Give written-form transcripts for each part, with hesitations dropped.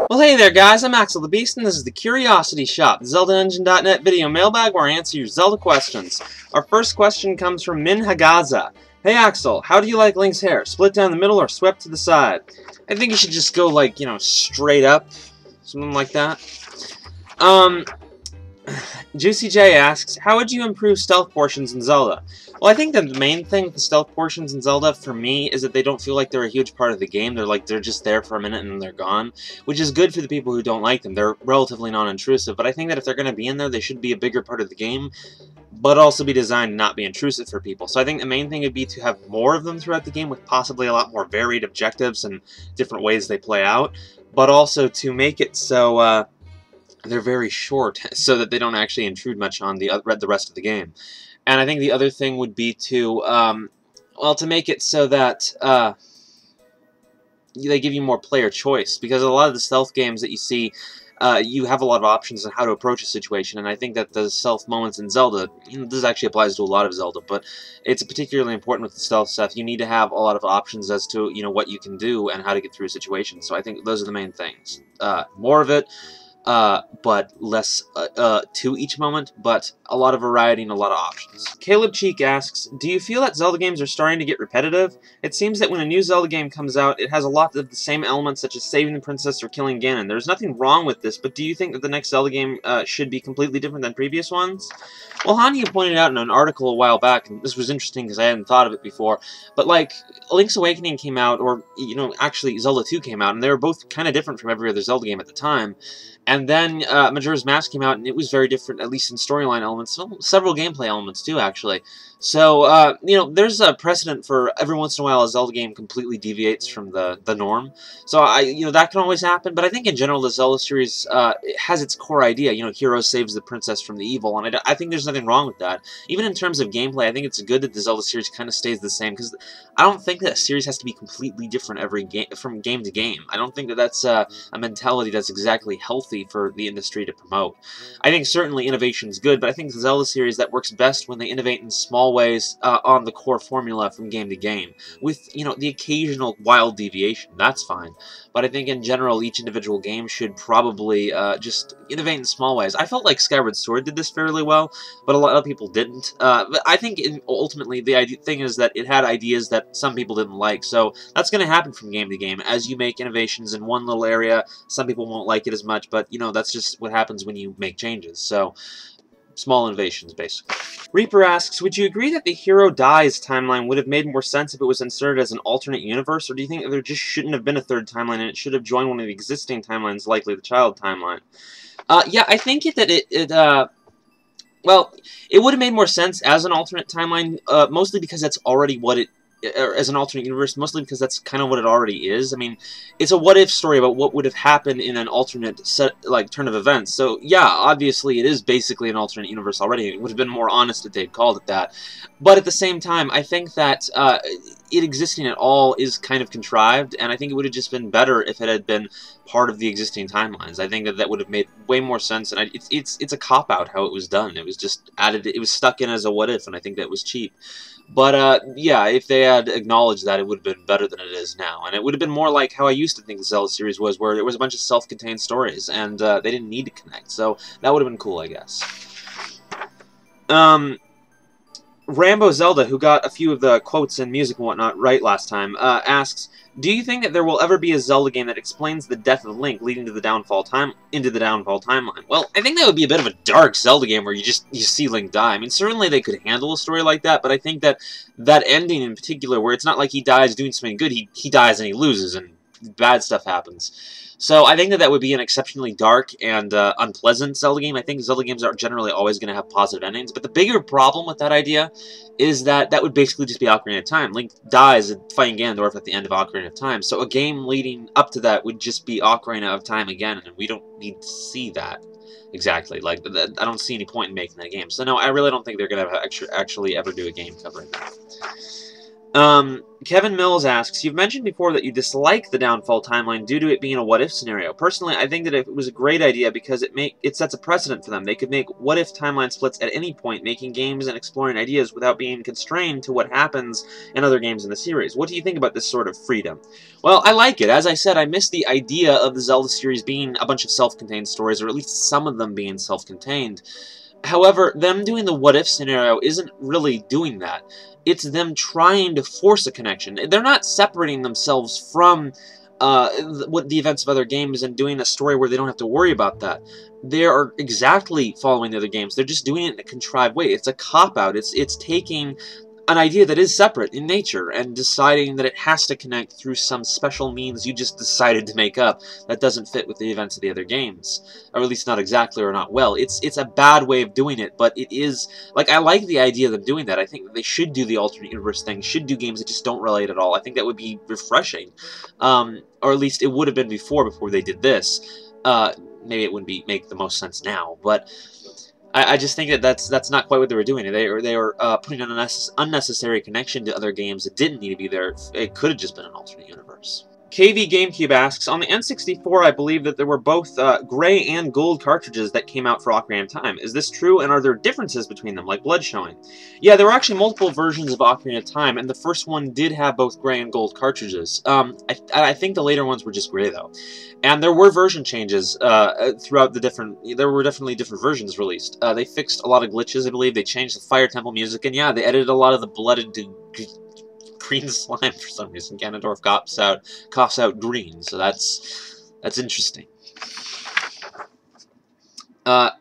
Well, hey there, guys. I'm Axel the Beast, and this is the Curiosity Shop, the ZeldaEngine.net video mailbag where I answer your Zelda questions. Our first question comes from Min Hagaza. Hey, Axel, how do you like Link's hair? Split down the middle or swept to the side? I think you should just go, like, straight up. Something like that. Juicy J asks, how would you improve stealth portions in Zelda? Well, I think that the main thing with the stealth portions in Zelda, for me, is that they don't feel like they're a huge part of the game. They're just there for a minute and then they're gone, which is good for the people who don't like them. They're relatively non-intrusive, but I think that if they're going to be in there, they should be a bigger part of the game, but also be designed to not be intrusive for people. So I think the main thing would be to have more of them throughout the game with possibly a lot more varied objectives and different ways they play out, but also to make it so they're very short so that they don't actually intrude much on the rest of the game. And I think the other thing would be to, well, to make it so that they give you more player choice, because a lot of the stealth games that you see, you have a lot of options on how to approach a situation, and I think that the stealth moments in Zelda, this actually applies to a lot of Zelda, but it's particularly important with the stealth stuff. You need to have a lot of options as to, what you can do and how to get through a situation. So I think those are the main things. More of it, but less to each moment, but a lot of variety and a lot of options. Caleb Cheek asks, do you feel that Zelda games are starting to get repetitive? It seems that when a new Zelda game comes out, it has a lot of the same elements such as saving the princess or killing Ganon. There's nothing wrong with this, but do you think that the next Zelda game should be completely different than previous ones? Well, Hania pointed out in an article a while back, and this was interesting because I hadn't thought of it before, but like, Link's Awakening came out, or, actually Zelda 2 came out, and they were both kind of different from every other Zelda game at the time. And then Majora's Mask came out, and it was very different, at least in storyline elements, several gameplay elements too, actually. So, there's a precedent for every once in a while a Zelda game completely deviates from the norm. So, that can always happen, but I think in general the Zelda series has its core idea. Hero saves the princess from the evil, and I think there's nothing wrong with that. Even in terms of gameplay, I think it's good that the Zelda series kind of stays the same, because I don't think that a series has to be completely different from game to game. I don't think that that's a mentality that's exactly healthy for the industry to promote. I think certainly innovation is good, but I think the Zelda series that works best when they innovate in small ways on the core formula from game to game, with the occasional wild deviation. That's fine, but I think in general each individual game should probably just innovate in small ways. I felt like Skyward Sword did this fairly well, but a lot of people didn't. But I think ultimately the thing is that it had ideas that some people didn't like, so that's going to happen from game to game. As you make innovations in one little area, some people won't like it as much, but that's just what happens when you make changes. So small innovations, basically. Reaper asks, would you agree that the Hero Dies timeline would have made more sense if it was inserted as an alternate universe, or do you think that there just shouldn't have been a third timeline and it should have joined one of the existing timelines, likely the Child timeline? Yeah, I think that well, it would have made more sense as an alternate timeline, mostly because that's already what it or as an alternate universe, mostly because that's kind of what it already is. I mean, it's a what-if story about what would have happened in an alternate turn of events. So, yeah, obviously it is basically an alternate universe already. It would have been more honest if they'd called it that. But at the same time, I think that it existing at all is kind of contrived, and I think it would have just been better if it had been part of the existing timelines. I think that would have made way more sense, and it's a cop-out how it was done. It was just added, it was stuck in as a what-if, and I think that was cheap. But, yeah, if they had acknowledged that, it would have been better than it is now. And it would have been more like how I used to think the Zelda series was, where there was a bunch of self-contained stories, and they didn't need to connect. So that would have been cool, I guess. Rambo Zelda, who got a few of the quotes and music and whatnot right last time, asks, do you think that there will ever be a Zelda game that explains the death of Link leading to the downfall timeline? Well, I think that would be a bit of a dark Zelda game where you see Link die. I mean, certainly they could handle a story like that, but I think that ending in particular, where it's not like he dies doing something good, he dies and he loses and bad stuff happens. So I think that would be an exceptionally dark and unpleasant Zelda game. I think Zelda games are generally always going to have positive endings, but the bigger problem with that idea is that would basically just be Ocarina of Time. Link dies fighting Ganondorf at the end of Ocarina of Time, so a game leading up to that would just be Ocarina of Time again, and we don't need to see that. Exactly. Like, I don't see any point in making that game. So no, I really don't think they're going to actually ever do a game covering that. Kevin Mills asks, you've mentioned before that you dislike the downfall timeline due to it being a what-if scenario. Personally, I think that it was a great idea because it sets a precedent for them. They could make what-if timeline splits at any point, making games and exploring ideas without being constrained to what happens in other games in the series. What do you think about this sort of freedom? Well, I like it. As I said, I miss the idea of the Zelda series being a bunch of self-contained stories, or at least some of them being self-contained. However, them doing the what-if scenario isn't really doing that. It's them trying to force a connection. They're not separating themselves from the events of other games and doing a story where they don't have to worry about that. They are exactly following the other games. They're just doing it in a contrived way. It's a cop-out. It's taking an idea that is separate in nature and deciding that it has to connect through some special means you just decided to make up that doesn't fit with the events of the other games, or at least not exactly or not well. It's a bad way of doing it, but it is, like, I like the idea of them doing that. I think that they should do the alternate universe thing, should do games that just don't relate at all. I think that would be refreshing, or at least it would have been before they did this. Maybe it wouldn't make the most sense now, but I just think that that's not quite what they were doing. They were putting an unnecessary connection to other games that didn't need to be there. It could have just been an alternate universe. KV GameCube asks, on the N64, I believe that there were both gray and gold cartridges that came out for Ocarina of Time. Is this true, and are there differences between them, like blood showing? Yeah, there were actually multiple versions of Ocarina of Time, and the first one did have both gray and gold cartridges. I think the later ones were just gray, though. And there were version changes throughout the different... There were definitely different versions released. They fixed a lot of glitches, I believe. They changed the Fire Temple music, and yeah, they edited a lot of the blood into green slime for some reason. Ganondorf coughs out green, so that's interesting.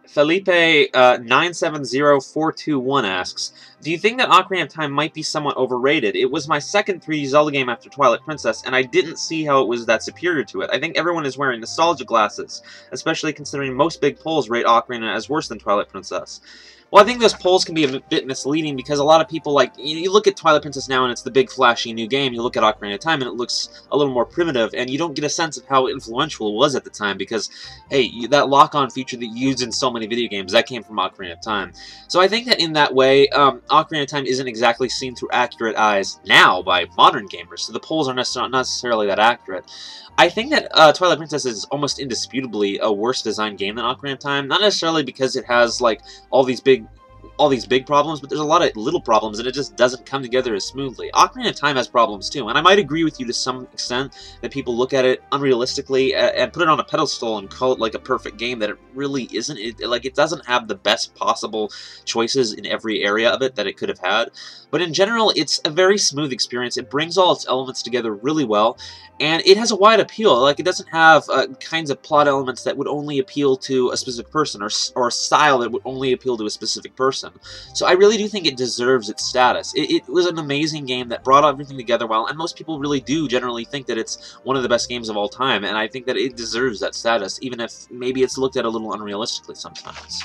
Felipe 970421 asks, do you think that Ocarina of Time might be somewhat overrated? It was my second 3D Zelda game after Twilight Princess, and I didn't see how it was that superior to it. I think everyone is wearing nostalgia glasses, especially considering most big polls rate Ocarina as worse than Twilight Princess. Well, I think those polls can be a bit misleading because a lot of people, like, you look at Twilight Princess now and it's the big flashy new game, you look at Ocarina of Time and it looks a little more primitive, and you don't get a sense of how influential it was at the time because, hey, that lock-on feature that you used in so many video games, that came from Ocarina of Time. So I think that in that way, Ocarina of Time isn't exactly seen through accurate eyes now by modern gamers, so the polls are not necessarily that accurate. I think that Twilight Princess is almost indisputably a worse designed game than Ocarina of Time, not necessarily because it has, like, all these big problems, but there's a lot of little problems, and it just doesn't come together as smoothly. Ocarina of Time has problems too, and I might agree with you to some extent that people look at it unrealistically and put it on a pedestal and call it like a perfect game that it really isn't. It doesn't have the best possible choices in every area of it that it could have had, but in general, it's a very smooth experience. It brings all its elements together really well, and it has a wide appeal. Like, it doesn't have kinds of plot elements that would only appeal to a specific person, or a style that would only appeal to a specific person. So I really do think it deserves its status. It was an amazing game that brought everything together well, and most people really do generally think that it's one of the best games of all time, and I think that it deserves that status, even if maybe it's looked at a little unrealistically sometimes.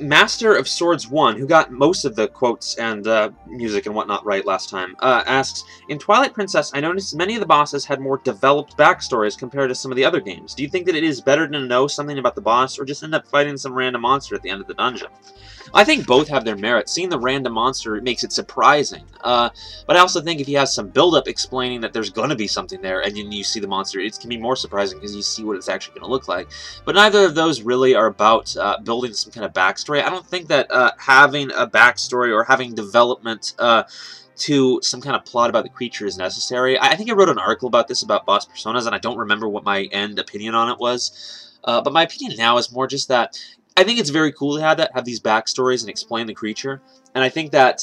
Master of Swords 1, who got most of the quotes and music and whatnot right last time, asks, in Twilight Princess, I noticed many of the bosses had more developed backstories compared to some of the other games. Do you think that it is better to know something about the boss, or just end up fighting some random monster at the end of the dungeon? I think both have their merit. Seeing the random monster makes it surprising, but I also think if you have some build-up explaining that there's going to be something there, and then you see the monster, it can be more surprising because you see what it's actually going to look like. But neither of those really are about building some kind of backstory. I don't think that having a backstory or having development to some kind of plot about the creature is necessary. I think I wrote an article about this, about boss personas, and I don't remember what my end opinion on it was. But my opinion now is more just that I think it's very cool to have these backstories and explain the creature, and I think that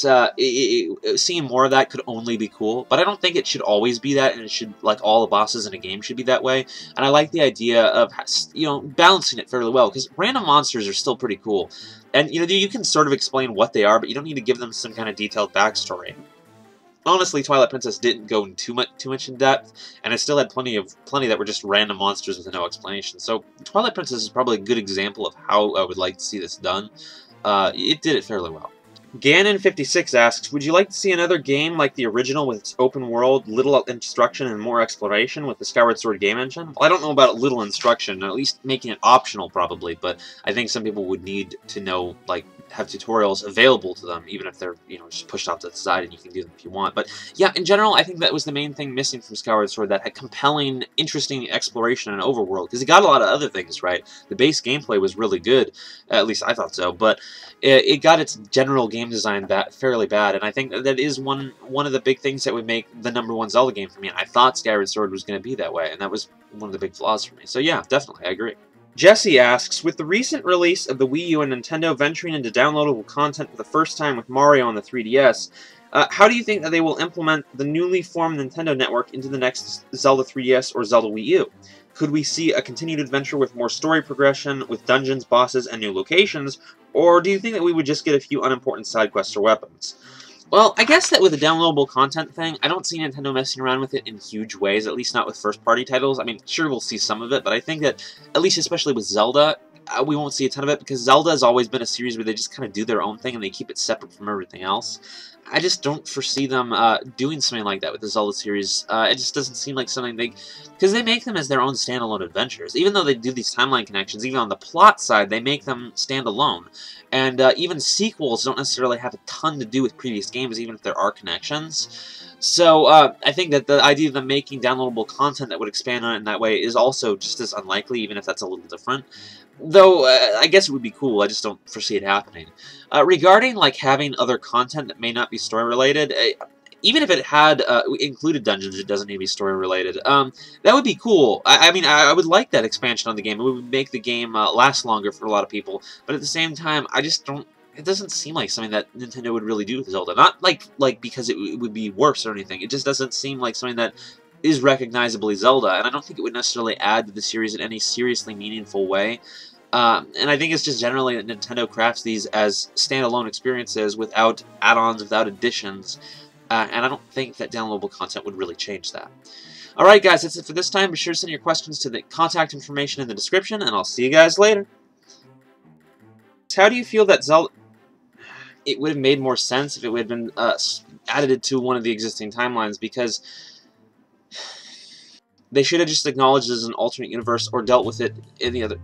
seeing more of that could only be cool, but I don't think it should always be that, and it should, like all the bosses in a game, should be that way, and I like the idea of, balancing it fairly well, because random monsters are still pretty cool, and, you can sort of explain what they are, but you don't need to give them some kind of detailed backstory. Honestly, Twilight Princess didn't go too much in depth, and it still had plenty that were just random monsters with no explanation. So Twilight Princess is probably a good example of how I would like to see this done. It did it fairly well. Ganon56 asks, would you like to see another game like the original with its open world, little instruction, and more exploration with the Skyward Sword game engine? Well, I don't know about little instruction, at least making it optional probably, but I think some people would need to know, like, have tutorials available to them, even if they're, you know, just pushed off to the side and you can do them if you want. But yeah, in general, I think that was the main thing missing from Skyward Sword, that had compelling, interesting exploration and overworld, because it got a lot of other things right. The base gameplay was really good, at least I thought so, but it got its general game design fairly bad, and I think that is one of the big things that would make the #1 Zelda game for me. And I thought Skyward Sword was going to be that way, and that was one of the big flaws for me. So yeah, definitely, I agree. Jesse asks, with the recent release of the Wii U and Nintendo venturing into downloadable content for the first time with Mario on the 3DS, how do you think that they will implement the newly formed Nintendo network into the next Zelda 3DS or Zelda Wii U? Could we see a continued adventure with more story progression, with dungeons, bosses, and new locations, or do you think that we would just get a few unimportant side quests or weapons? Well, I guess that with the downloadable content thing, I don't see Nintendo messing around with it in huge ways, at least not with first-party titles. I mean, sure, we'll see some of it, but I think that, at least especially with Zelda, we won't see a ton of it, because Zelda has always been a series where they just kind of do their own thing and they keep it separate from everything else. I just don't foresee them doing something like that with the Zelda series. It just doesn't seem like something they... Because they make them as their own standalone adventures. Even though they do these timeline connections, even on the plot side, they make them stand alone. And even sequels don't necessarily have a ton to do with previous games, even if there are connections. So I think that the idea of them making downloadable content that would expand on it in that way is also just as unlikely, even if that's a little different. Though, I guess it would be cool, I just don't foresee it happening. Regarding, like, having other content that may not be story-related, even if it had included dungeons, it doesn't need to be story-related. That would be cool. I mean, I would like that expansion on the game. It would make the game last longer for a lot of people. But at the same time, I just don't... It doesn't seem like something that Nintendo would really do with Zelda. Not like because it would be worse or anything. It just doesn't seem like something that is recognizably Zelda, and I don't think it would necessarily add to the series in any seriously meaningful way. And I think it's just generally that Nintendo crafts these as standalone experiences without add-ons, without additions, and I don't think that downloadable content would really change that. Alright guys, that's it for this time. Be sure to send your questions to the contact information in the description, and I'll see you guys later. How do you feel that Zelda... It would have made more sense if it would have been added to one of the existing timelines, because they should have just acknowledged it as an alternate universe or dealt with it in the other...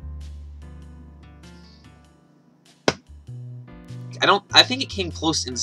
I think it came close in